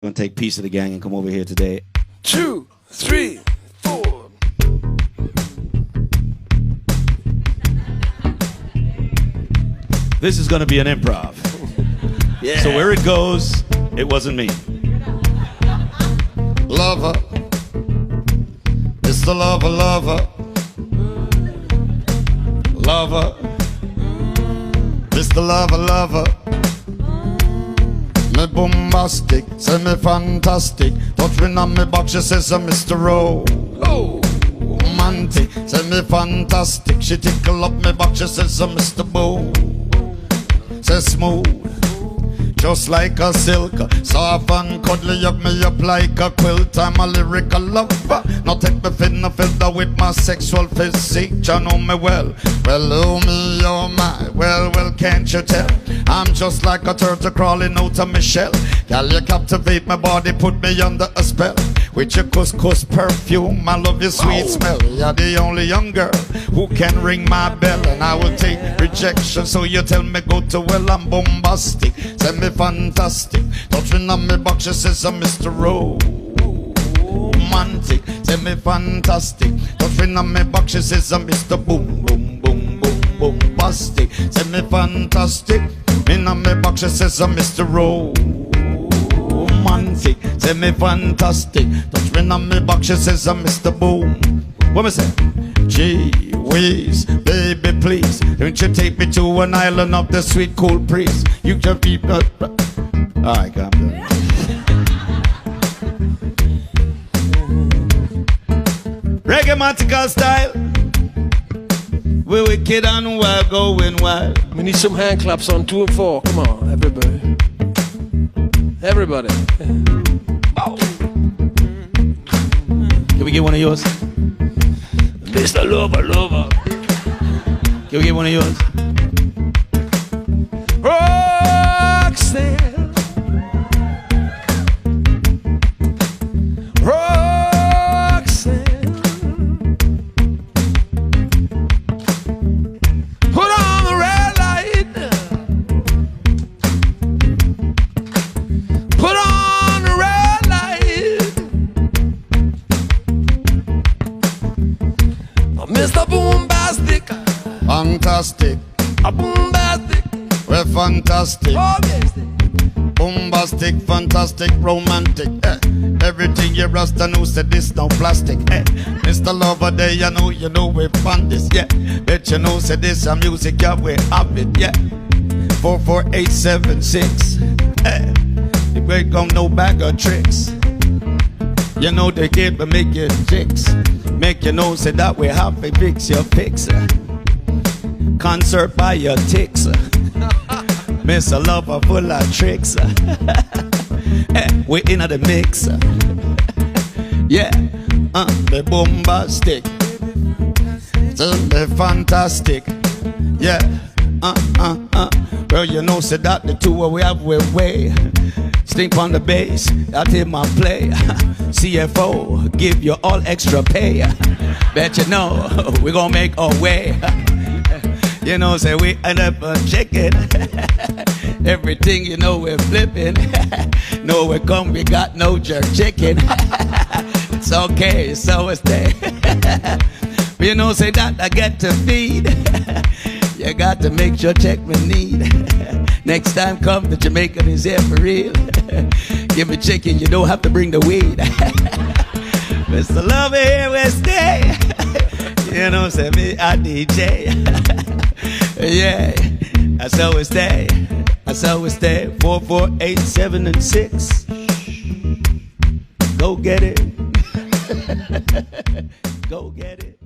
Gonna take Piece of the Gang and come over here today. 2, 3, 4. This is gonna be an improv. Yeah. So where it goes, it wasn't me. Lover, it's the lover, lover, lover, it's the lover, lover. Me bombastic, say me fantastic. Touch me on me back, she says I'm Mr. Romantic. Say me fantastic, she tickle up me back, she says I'm Mr. Bow. Say smooth, just like a silk, soft and cuddly, up me up like a quilt. I'm a lyrical lover. Now take me fin a filter with my sexual physique. You know me well. Well, oh me, oh my. Well, can't you tell? I'm just like a turtle crawling out of my shell. Girl, you captivate my body, put me under a spell. With your couscous perfume, I love your sweet smell. You're the only young girl who can ring my bell. And I will take rejection, so you tell me go to well. I'm bombastic, send me fantastic. Touching on me back, she says I'm Mr. Romantic. Send me fantastic. Touching on me back, she says I'm Mr. Boom, boom, boom, boom, bombastic. Send me fantastic. In on me back, she says I'm Mr. Romantic. Send me fantastic. Touch me on me back, she says I'm Mr. Boom. What me say? Gee whiz, baby please, don't you take me to an island of the sweet cool breeze. You can be alright, calm down. Reggae style. We're wicked and wild, going wild. We need some hand claps on 2 and 4. Come on, everybody. Everybody. Oh. Can we get one of yours? Mr. Lover, lover. Can we get one of yours? Roxanne. Roxanne. Put on the red light. Put on the red light. Mr. Boombastic. Fantastic, A boombastic. we're fantastic. Bombastic, fantastic, romantic. Everything you rasta know said this no plastic. Mr. Lover Day, you know we fun this, yeah. Bet you know said this a music, yeah, we have it, yeah. 44876. The break come no bag of tricks. You know the kid but make you tricks. Make you know say that we have to fix your fix. Concert by your ticks. Mr. Lover full of tricks. We in the mix. Yeah, the bombastic, the fantastic. Yeah, Well, you know, say that the two we have we way. Stink on the bass, that in my play. CFO, give you all extra pay. Bet you know, we gonna make our way. You know, say we end up chicken. Everything you know we're flipping. No, we come, we got no jerk chicken. It's okay, so it's there. You know, say that I get to feed. You got to make sure check me need. Next time come the Jamaican is here for real. Give me chicken, you don't have to bring the weed. Mr. Lover here we stay. You know, say me a DJ. Yeah, that's how we stay. That's how we stay. 4, 4, 8, 7, and 6. Go get it. Go get it.